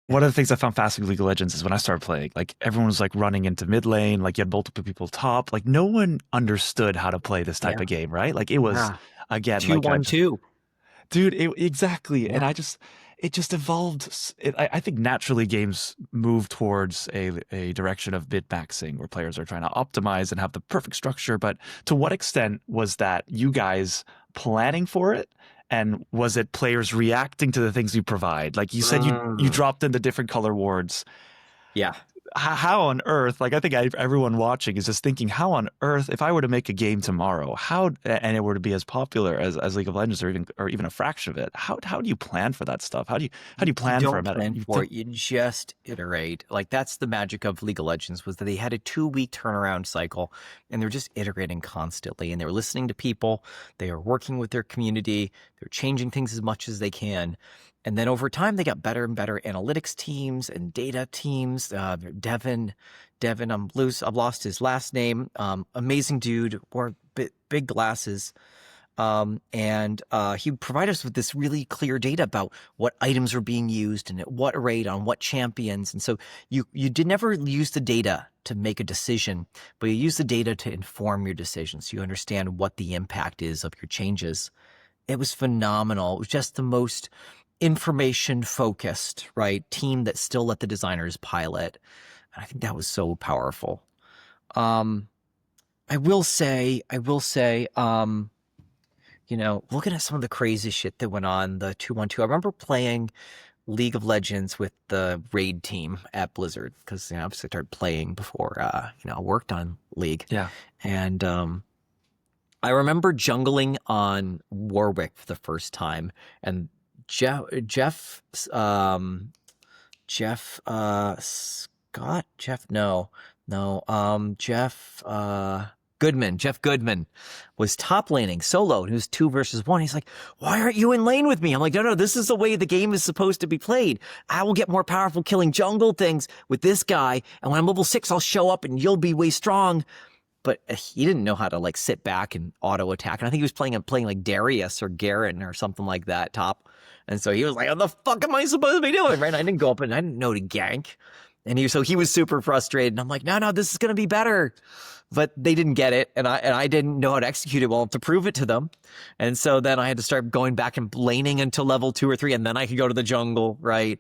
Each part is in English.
one of the things I found fascinating with League of Legends is when I started playing, like everyone was like running into mid lane, like you had multiple people top, like no one understood how to play this type Yeah. of game, right? Like it was Yeah. again Two, like one, just two. dude, exactly. And Yeah. it just evolved. I think naturally games move towards a direction of bid maxing where players are trying to optimize and have the perfect structure. But to what extent was that you guys planning for it? And was it players reacting to the things you provide? Like you said, you Mm. dropped into different color wards. Yeah. How on earth, like I think everyone watching is just thinking, how on earth, if I were to make a game tomorrow, how and it were to be as popular as League of Legends or even a fraction of it, how do you plan for that stuff? How do you You plan for a don't meta? plan for it. You just iterate. Like that's the magic of League of Legends was that they had a 2 week turnaround cycle and they're just iterating constantly and they were listening to people. They are working with their community. They're changing things as much as they can. And then over time, they got better and better analytics teams and data teams. Devin, I've lost his last name. Amazing dude, wore big glasses. And he would provide us with this really clear data about what items were being used and at what rate on what champions. And so you did never use the data to make a decision, but you use the data to inform your decisions. You understand what the impact is of your changes. It was phenomenal. It was just the most information focused, right, team that still let the designers pilot. And I think that was so powerful. Um, I will say, looking at some of the crazy shit that went on, the 2-1-2. I remember playing League of Legends with the raid team at Blizzard because I started playing before I worked on League. Yeah. And I remember jungling on Warwick for the first time, and Jeff Goodman was top laning solo. And it was 2 versus 1. He's like, why aren't you in lane with me? I'm like, no, this is the way the game is supposed to be played. I will get more powerful killing jungle things with this guy. And when I'm level 6, I'll show up and you'll be way strong. But he didn't know how to like sit back and auto attack. And I think he was playing like Darius or Garen or something like that top. And so he was like, what the fuck am I supposed to be doing? Right. And I didn't go up and I didn't know to gank. And he was super frustrated. And I'm like, no, this is going to be better. But they didn't get it. And I didn't know how to execute it well to prove it to them. And so then I had to start going back and laning until level 2 or 3. And then I could go to the jungle. Right.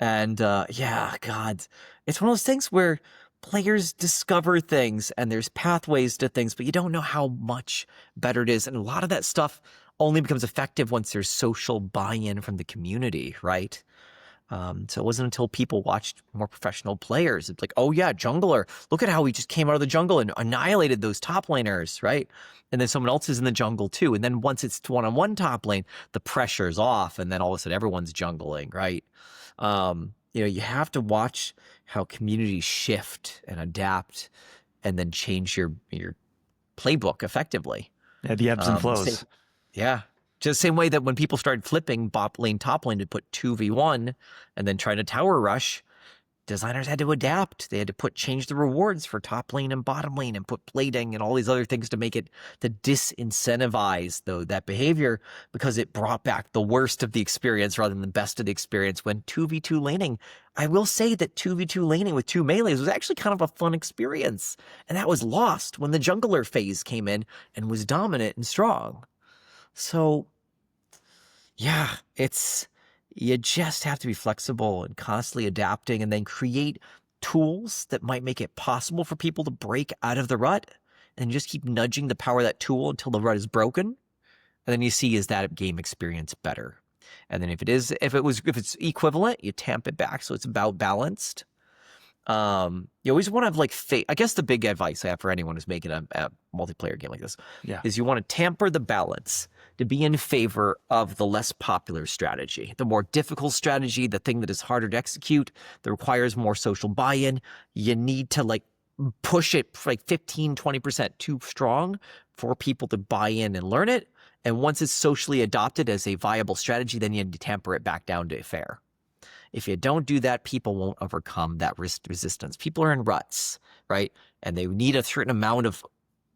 And yeah, God, it's one of those things where players discover things and there's pathways to things, but you don't know how much better it is. And a lot of that stuff only becomes effective once there's social buy-in from the community, right? So it wasn't until people watched more professional players. It's like, oh yeah, jungler. Look at how he just came out of the jungle and annihilated those top laners, right? And then someone else is in the jungle too. And then once it's one-on-one top lane, the pressure's off, and then all of a sudden everyone's jungling, right? You have to watch how communities shift and adapt, and then change your playbook effectively. Yeah, the ebbs and Same, flows. yeah. Just the same way that when people started flipping bot lane, top lane to put 2v1 and then trying to tower rush, designers had to adapt. They had to change the rewards for top lane and bottom lane and put plating and all these other things to make it to disincentivize that behavior, because it brought back the worst of the experience rather than the best of the experience when 2v2 laning. I will say that 2v2 laning with 2 melees was actually kind of a fun experience. And that was lost when the jungler phase came in and was dominant and strong. So yeah, you just have to be flexible and constantly adapting, and then create tools that might make it possible for people to break out of the rut, and just keep nudging the power of that tool until the rut is broken. And then you see, is that game experience better? And then if it's equivalent, you tamp it back so it's about balanced. You always want to have like I guess the big advice I have for anyone who's making a multiplayer game like this Yeah. is you want to tamper the balance to be in favor of the less popular strategy, the more difficult strategy, the thing that is harder to execute, that requires more social buy-in. You need to like push it for like 15, 20% too strong for people to buy in and learn it. And once it's socially adopted as a viable strategy, then you need to tamper it back down to fair. If you don't do that, people won't overcome that resistance. People are in ruts, right? And they need a certain amount of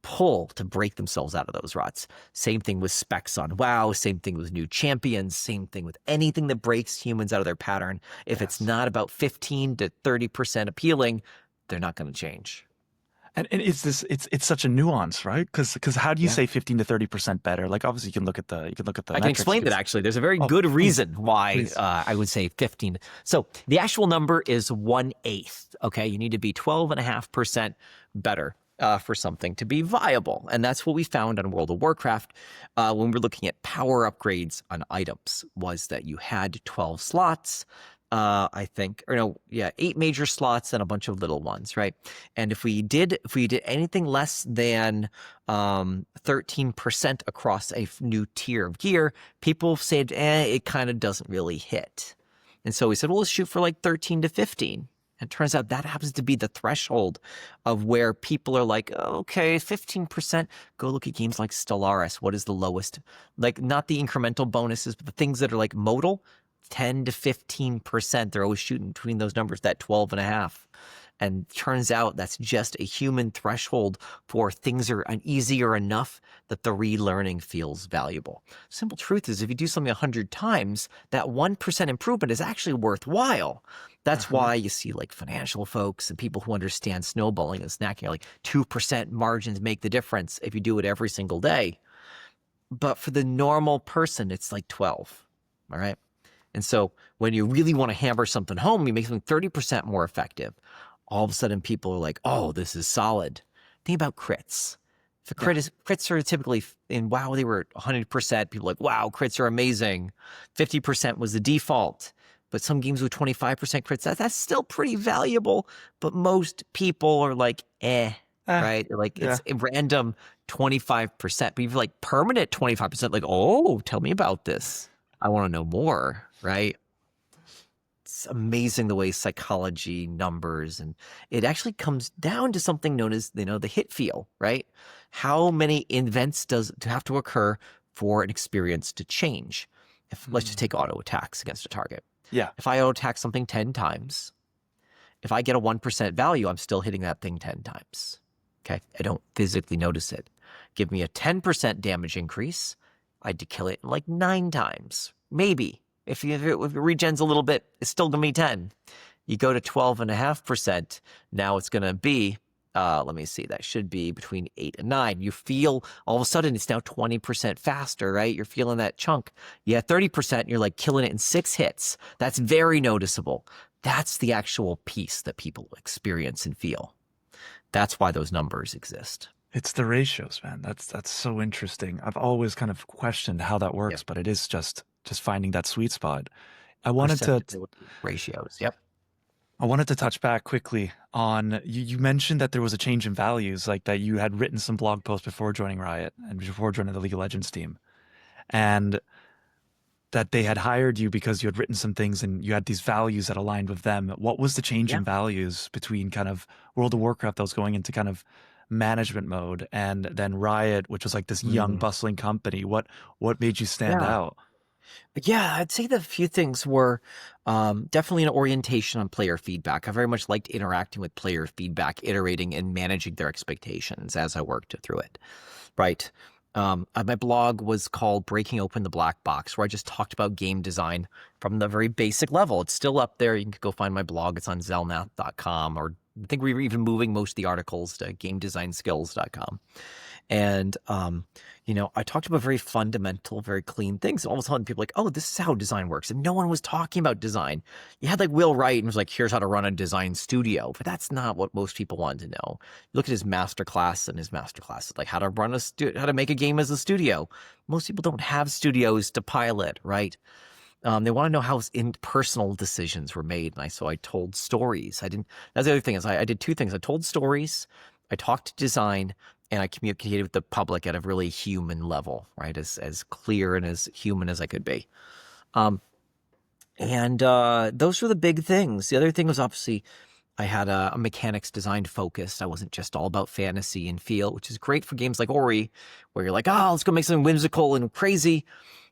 pull to break themselves out of those ruts. Same thing with specs on WoW, same thing with new champions, same thing with anything that breaks humans out of their pattern. If it's not about 15 to 30% appealing, they're not going to change. And it's such a nuance, right? Because how do you Yeah. say 15 to 30% better? Like obviously you can look at the I metrics. can explain that actually. There's a very good reason why I would say 15. So the actual number is 1/8. Okay. You need to be 12.5% better for something to be viable. And that's what we found on World of Warcraft when we're looking at power upgrades on items, was that you had 12 slots. I think, or no, yeah, 8 major slots and a bunch of little ones, right? And if we did anything less than 13% across a new tier of gear, people said, it kind of doesn't really hit. And so we said, well, let's shoot for like 13 to 15. And it turns out that happens to be the threshold of where people are like, okay, 15%. Go look at games like Stellaris. What is the lowest? Like, not the incremental bonuses, but the things that are like modal. 10 to 15%. They're always shooting between those numbers, that 12.5. And turns out that's just a human threshold for things are easier enough that the relearning feels valuable. Simple truth is, if you do something 100 times, that 1% improvement is actually worthwhile. That's why you see like financial folks and people who understand snowballing and snacking are like 2% margins make the difference if you do it every single day. But for the normal person, it's like 12. All right. And so when you really want to hammer something home, you make something 30% more effective. All of a sudden, people are like, oh, this is solid. Think about crits. If crits are typically in WoW, they were 100%. People are like, wow, crits are amazing. 50% was the default. But some games with 25% crits, that's still pretty valuable. But most people are like, right? Like it's a random 25%. But you've like permanent 25%, like, oh, tell me about this. I want to know more, right? It's amazing the way psychology, numbers, and it actually comes down to something known as, the hit feel, right? How many events does to have to occur for an experience to change? Let's just take auto attacks against a target. Yeah. If I auto attack something 10 times, if I get a 1% value, I'm still hitting that thing 10 times. Okay. I don't physically notice it. Give me a 10% damage increase, I'd kill it like 9 times. Maybe. If it regens a little bit, it's still going to be 10. You go to 12.5%, now it's going to be, let me see, that should be between 8 and 9. You feel, all of a sudden, it's now 20% faster, right? You're feeling that chunk. Yeah, 30%, you're like killing it in 6 hits. That's very noticeable. That's the actual piece that people experience and feel. That's why those numbers exist. It's the ratios, man. That's so interesting. I've always kind of questioned how that works, but it is just finding that sweet spot. I wanted to ratios. Yep. I wanted to touch back quickly on you mentioned that there was a change in values, like that you had written some blog posts before joining Riot and before joining the League of Legends team, and that they had hired you because you had written some things and you had these values that aligned with them. What was the change in values between kind of World of Warcraft that was going into kind of management mode and then Riot, which was like this young bustling company? What made you stand out? Yeah, I'd say the few things were definitely an orientation on player feedback. I very much liked interacting with player feedback, iterating and managing their expectations as I worked through it. Right. My blog was called Breaking Open the Black Box, where I just talked about game design from the very basic level. It's still up there. You can go find my blog. It's on zelnath.com, or I think we were even moving most of the articles to gamedesignskills.com. And, I talked about very fundamental, very clean things. And all of a sudden people are like, oh, this is how design works. And no one was talking about design. You had like Will Wright and was like, here's how to run a design studio. But that's not what most people wanted to know. Look at his masterclass, and his masterclass is like how to make a game as a studio. Most people don't have studios to pilot, right? They want to know how impersonal decisions were made. And so I told stories. That's the other thing is I did 2 things. I told stories, I talked to design, and I communicated with the public at a really human level, right? As clear and as human as I could be. Those were the big things. The other thing was obviously I had a mechanics design focused. I wasn't just all about fantasy and feel, which is great for games like Ori, where you're like, let's go make something whimsical and crazy.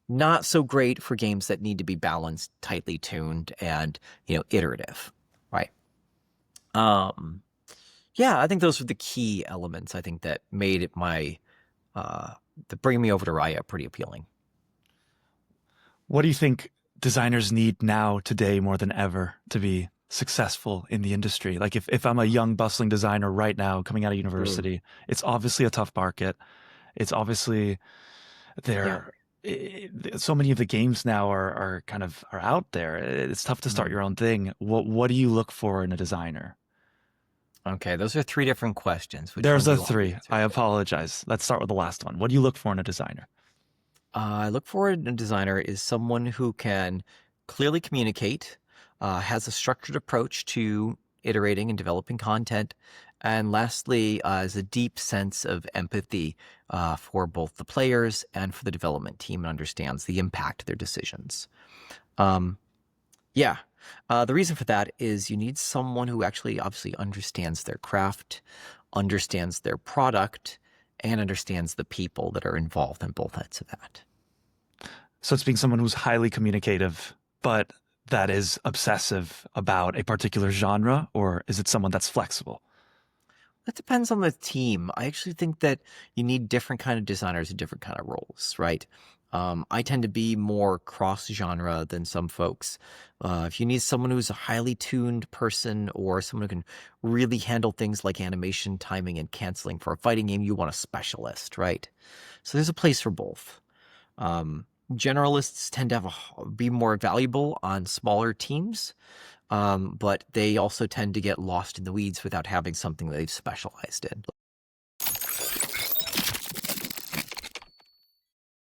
Not so great for games that need to be balanced, tightly tuned, and, iterative, right? Yeah, I think those were the key elements. I think that made it the bringing me over to Raya pretty appealing. What do you think designers need now, today, more than ever, to be successful in the industry? Like if I'm a young, bustling designer right now coming out of Mm. university, it's obviously a tough market. It's obviously Yeah. there. So many of the games now are kind of are out there. It's tough to start Mm. your own thing. What do you look for in a designer? Okay, those are three different questions. Which one There's do a you want me to three. answer I first? apologize. Let's start with the last one. What do you look for in a designer? I look for in a designer is someone who can clearly communicate, has a structured approach to iterating and developing content, and lastly, is a deep sense of empathy for both the players and for the development team and understands the impact of their decisions. Um, yeah. The reason for that is you need someone who actually obviously understands their craft, understands their product, and understands the people that are involved in both ends of that. So it's being someone who's highly communicative, but that is obsessive about a particular genre, or is it someone that's flexible? That depends on the team. I actually think that you need different kind of designers in different kind of roles, right? I tend to be more cross-genre than some folks. If you need someone who's a highly tuned person or someone who can really handle things like animation, timing, and canceling for a fighting game, you want a specialist, right? So there's a place for both. Generalists tend to be more valuable on smaller teams, but they also tend to get lost in the weeds without having something that they've specialized in.